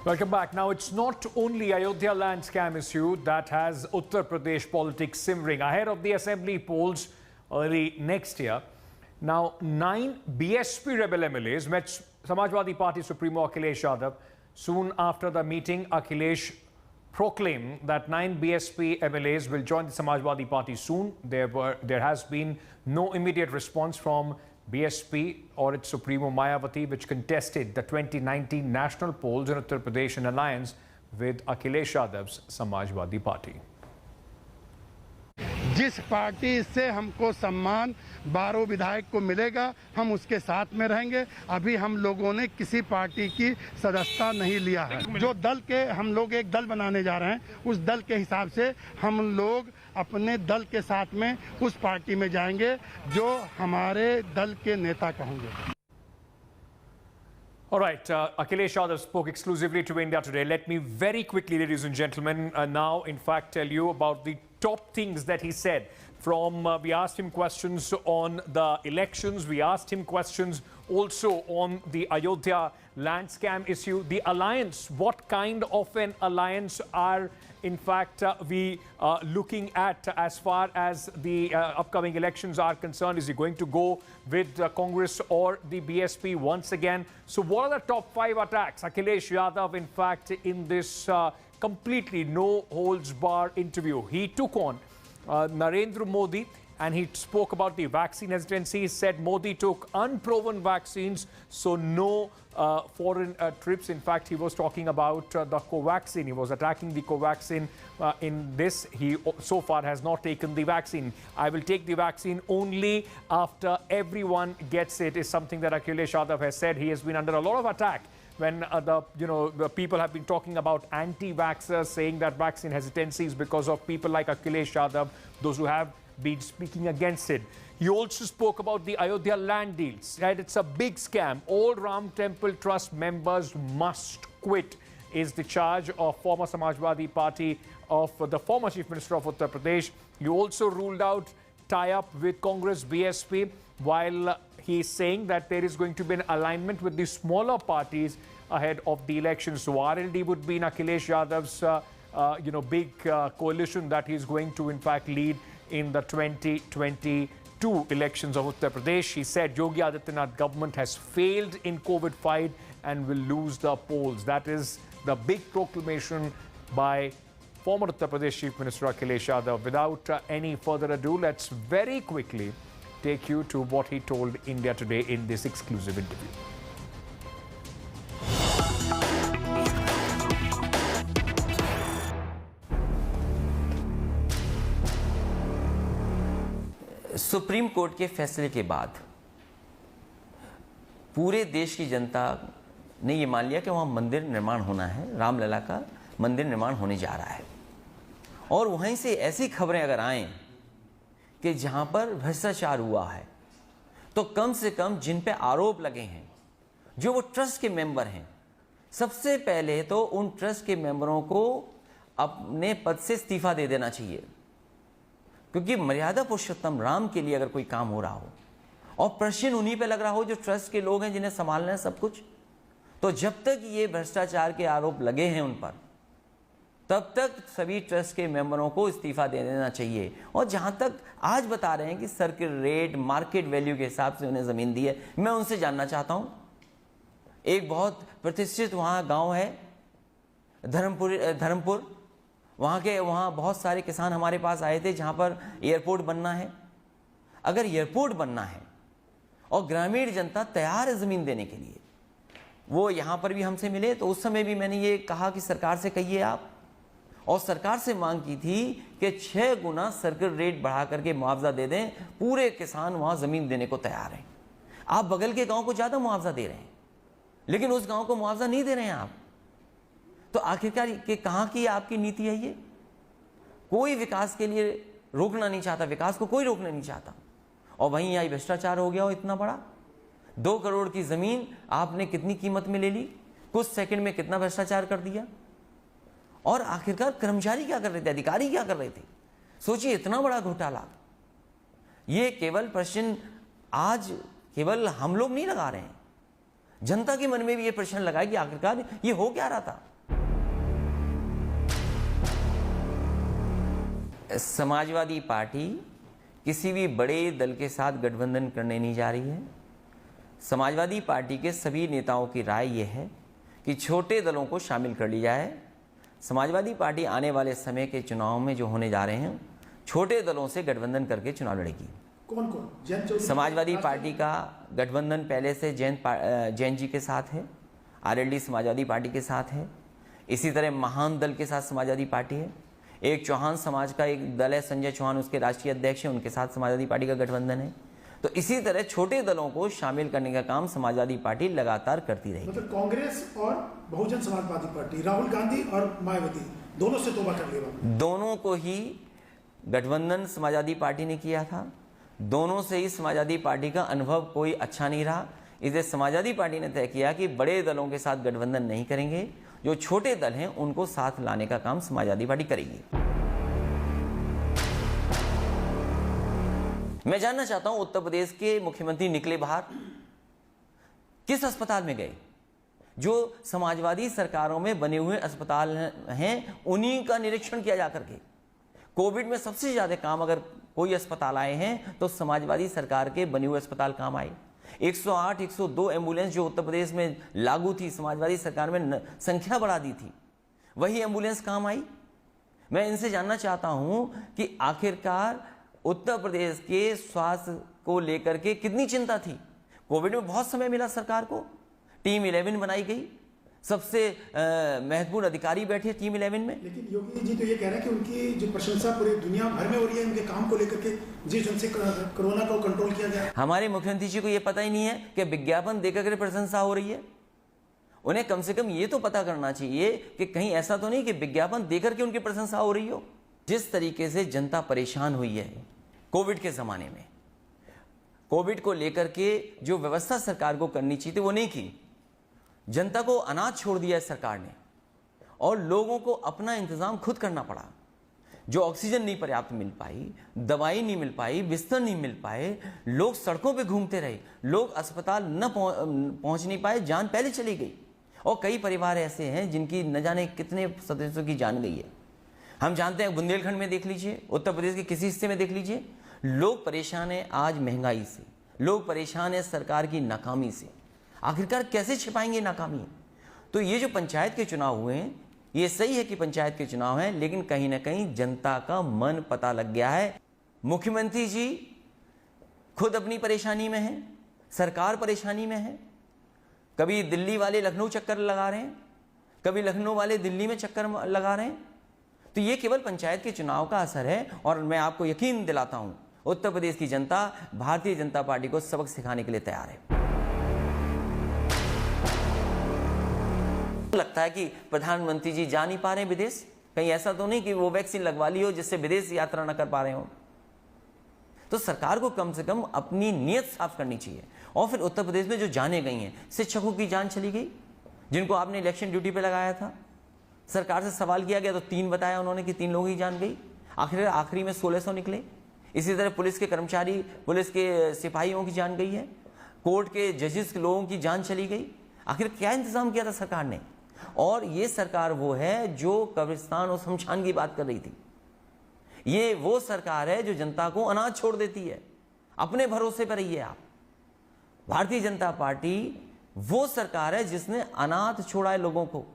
Welcome back. Now, it's not only Ayodhya land scam issue that has Uttar Pradesh politics simmering ahead of the assembly polls early next year. Now, 9 BSP rebel MLAs met Samajwadi Party Supremo Akhilesh Yadav. Soon after the meeting, Akhilesh proclaimed that 9 BSP MLAs will join the Samajwadi Party soon. There has been no immediate response from BSP or its Supremo Mayawati, which contested the 2019 national polls in Uttar Pradesh in alliance with Akhilesh Yadav's Samajwadi Party. जिस party से हमको सम्मान 12 विधायक को मिलेगा, हम उसके साथ में रहेंगे। अभी हम लोगों ने किसी पार्टी की सदस्यता नहीं लिया है। जो दल के हम लोग एक दल बनाने जा रहे हैं, उस दल के हिसाब से हम लोग अपने दल के साथ में उस पार्टी में जाएंगे जो हमारे दल के नेता कहेंगे। All right, Akhilesh Yadav spoke exclusively to India Today. Let me very quickly, ladies and gentlemen, now in fact tell you about the top things that he said. We asked him questions on the elections, we asked him questions also on the Ayodhya land scam issue, the alliance. What kind of an alliance are in fact we looking at as far as the upcoming elections are concerned? Is he going to go with Congress or the BSP once again? So what are the top 5 attacks? Akhilesh Yadav, in fact, in this completely no holds bar interview, he took on Narendra Modi, and he spoke about the vaccine hesitancy. He said Modi took unproven vaccines, so no foreign trips. In fact, he was talking about the Covaxin. He was attacking the Covaxin. In this, he so far has not taken the vaccine. I will take the vaccine only after everyone gets it, is something that Akhilesh Yadav has said. He has been under a lot of attack when the people have been talking about anti-vaxxers, saying that vaccine hesitancy is because of people like Akhilesh Yadav, those who have been speaking against it. He also spoke about the Ayodhya land deals, said it's a big scam. All Ram Temple Trust members must quit, is the charge of former Samajwadi Party of the former Chief Minister of Uttar Pradesh. He also ruled out tie-up with Congress BSP, while he's saying that there is going to be an alignment with the smaller parties ahead of the elections. So RLD would be in Akhilesh Yadav's big coalition that he's going to in fact lead in the 2022 elections of Uttar Pradesh. He said Yogi Adityanath government has failed in COVID fight and will lose the polls. That is the big proclamation by former Uttar Pradesh Chief Minister Akhilesh Yadav. Without any further ado, let's very quickly take you to what he told India Today in this exclusive interview. Supreme court के फैसले के बाद पूरे देश की जनता ने ये मान लिया कि वहाँ मंदिर निर्माण होना है, रामलला का मंदिर निर्माण होने जा रहा है। और वहीं से ऐसी खबरें अगर आएं कि जहाँ पर भ्रष्टाचार हुआ है, तो कम से कम जिन पे आरोप लगे हैं, जो वो ट्रस्ट के मेंबर हैं, सबसे पहले तो उन ट्रस्ट के मेंबरों को अपने पद से इस्तीफा दे देना चाहिए। क्योंकि मर्यादा पुरुषोत्तम राम के लिए अगर कोई काम हो रहा हो और प्रश्न उन्हीं पे लग रहा हो जो ट्रस्ट के लोग हैं, जिन्हें संभालना है सब कुछ, तो जब तक ये भ्रष्टाचार के आरोप लगे हैं उन पर, तब तक सभी ट्रस्ट के मेंबरों को इस्तीफा दे देना चाहिए। और जहां तक आज बता रहे हैं कि सर्किल रेट, मार्केट वैल्यू के हिसाब से उन्हें ज़मीन दी है, मैं उनसे जानना चाहता हूं। एक बहुत प्रतिष्ठित वहां गांव है धर्मपुर, वहाँ बहुत सारे किसान हमारे पास आए थे जहाँ पर एयरपोर्ट बनना है। अगर एयरपोर्ट बनना है और ग्रामीण जनता तैयार है ज़मीन देने के लिए, वो यहाँ पर भी हमसे मिले, तो उस समय भी मैंने ये कहा कि सरकार से कहिए आप, और सरकार से मांग की थी कि 6 गुना सर्किल रेट बढ़ा करके मुआवजा दे दें। पूरे किसान वहाँ ज़मीन देने को तैयार हैं। आप बगल के गाँव को ज़्यादा मुआवजा दे रहे हैं, लेकिन उस गाँव को मुआवजा नहीं दे रहे हैं आप। तो आखिरकार कि कहाँ की आपकी नीति है? ये कोई विकास के लिए रोकना नहीं चाहता, विकास को कोई रोकना नहीं चाहता। और वहीं यहाँ भ्रष्टाचार हो गया हो इतना बड़ा। 2 करोड़ की ज़मीन आपने कितनी कीमत में ले ली, कुछ सेकंड में कितना भ्रष्टाचार कर दिया। और आखिरकार कर्मचारी क्या कर रहे थे, अधिकारी क्या कर रहे थे? सोचिए, इतना बड़ा घोटाला। ये केवल प्रश्न आज केवल हम लोग नहीं लगा रहे हैं, जनता के मन में भी ये प्रश्न लगा कि आखिरकार ये हो क्या रहा था। समाजवादी पार्टी किसी भी बड़े दल के साथ गठबंधन करने नहीं जा रही है। समाजवादी पार्टी के सभी नेताओं की राय यह है कि छोटे दलों को शामिल कर लिया जाए। समाजवादी पार्टी आने वाले समय के चुनाव में जो होने जा रहे हैं, छोटे दलों से गठबंधन करके चुनाव लड़ेगी। कौन कौन? समाजवादी पार्टी का गठबंधन पहले से जैन जी के साथ है, आरएलडी समाजवादी पार्टी के साथ है, इसी तरह महान दल के साथ समाजवादी पार्टी है, एक चौहान समाज का एक दल है, संजय चौहान उसके राष्ट्रीय अध्यक्ष हैं, उनके साथ समाजवादी पार्टी का गठबंधन है। तो इसी तरह छोटे दलों को शामिल करने का काम समाजवादी पार्टी लगातार करती रहेगी। मतलब कांग्रेस और बहुजन समाजवादी पार्टी, राहुल गांधी और मायावती दोनों से तौबा कर लिया। दोनों को ही गठबंधन समाजवादी पार्टी ने किया था, दोनों से ही समाजवादी पार्टी का अनुभव कोई अच्छा नहीं रहा। इसलिए समाजवादी पार्टी ने तय किया कि बड़े दलों के साथ गठबंधन नहीं करेंगे, जो छोटे दल हैं उनको साथ लाने का काम समाजवादी पार्टी करेगी। मैं जानना चाहता हूं, उत्तर प्रदेश के मुख्यमंत्री निकले बाहर, किस अस्पताल में गए? जो समाजवादी सरकारों में बने हुए अस्पताल हैं उन्हीं का निरीक्षण किया जा करके। कोविड में सबसे ज्यादा काम अगर कोई अस्पताल आए हैं तो समाजवादी सरकार के बने हुए अस्पताल काम आए। 108, 102 एम्बुलेंस जो उत्तर प्रदेश में लागू थी, समाजवादी सरकार में संख्या बढ़ा दी थी, वही एम्बुलेंस काम आई। मैं इनसे जानना चाहता हूं कि आखिरकार उत्तर प्रदेश के स्वास्थ्य को लेकर के कितनी चिंता थी। कोविड में बहुत समय मिला सरकार को, टीम 11 बनाई गई, सबसे महत्वपूर्ण अधिकारी बैठे टीम 11 में। लेकिन योगी जी तो ये कह रहे हैं कि उनकी जो प्रशंसा पूरी दुनिया भर में हो रही है उनके काम को लेकर के, जिस ढंग से कोरोना को कंट्रोल किया गया। हमारे मुख्यमंत्री जी को ये पता ही नहीं है कि विज्ञापन देकर के प्रशंसा हो रही है। उन्हें कम से कम ये तो पता करना चाहिए कि कहीं ऐसा तो नहीं कि विज्ञापन देकर के उनकी प्रशंसा हो रही हो। जिस तरीके से जनता परेशान हुई है कोविड के जमाने में, कोविड को लेकर के जो व्यवस्था सरकार को करनी चाहिए थी वो नहीं की। जनता को अनाथ छोड़ दिया है सरकार ने और लोगों को अपना इंतजाम खुद करना पड़ा। जो ऑक्सीजन नहीं पर्याप्त मिल पाई, दवाई नहीं मिल पाई, बिस्तर नहीं मिल पाए, लोग सड़कों पे घूमते रहे, लोग अस्पताल न पहुंच नहीं पाए, जान पहले चली गई। और कई परिवार ऐसे हैं जिनकी न जाने कितने सदस्यों की जान गई है। हम जानते हैं, बुंदेलखंड में देख लीजिए, उत्तर प्रदेश के किसी हिस्से में देख लीजिए, लोग परेशान हैं आज महंगाई से, लोग परेशान हैं सरकार की नाकामी से। आखिरकार कैसे छिपाएंगे नाकामी? तो ये जो पंचायत के चुनाव हुए हैं, ये सही है कि पंचायत के चुनाव हैं, लेकिन कहीं ना कहीं जनता का मन पता लग गया है। मुख्यमंत्री जी खुद अपनी परेशानी में हैं, सरकार परेशानी में है। कभी दिल्ली वाले लखनऊ चक्कर लगा रहे हैं, कभी लखनऊ वाले दिल्ली में चक्कर लगा रहे हैं। तो ये केवल पंचायत के चुनाव का असर है। और मैं आपको यकीन दिलाता हूं, उत्तर प्रदेश की जनता भारतीय जनता पार्टी को सबक सिखाने के लिए तैयार है। लगता है कि प्रधानमंत्री जी जा नहीं पा रहे हैं विदेश, कहीं ऐसा तो नहीं कि वो वैक्सीन लगवा ली हो जिससे विदेश यात्रा न कर पा रहे हो। तो सरकार को कम से कम अपनी नीयत साफ करनी चाहिए। और फिर उत्तर प्रदेश में जो जाने गई हैं, शिक्षकों की जान चली गई जिनको आपने इलेक्शन ड्यूटी पे लगाया था। सरकार से सवाल किया गया तो 3 बताया उन्होंने कि 3 लोगों की जान गई, आखिरी में 1600 निकले। इसी तरह पुलिस के कर्मचारी, पुलिस के सिपाहियों की जान गई है, कोर्ट के जजेस के लोगों की जान चली गई। आखिर क्या इंतजाम किया था सरकार ने? और ये सरकार वो है जो कब्रिस्तान और शमशान की बात कर रही थी। ये वो सरकार है जो जनता को अनाथ छोड़ देती है। अपने भरोसे पर रहिए आप। भारतीय जनता पार्टी वो सरकार है जिसने अनाथ छोड़ा है लोगों को।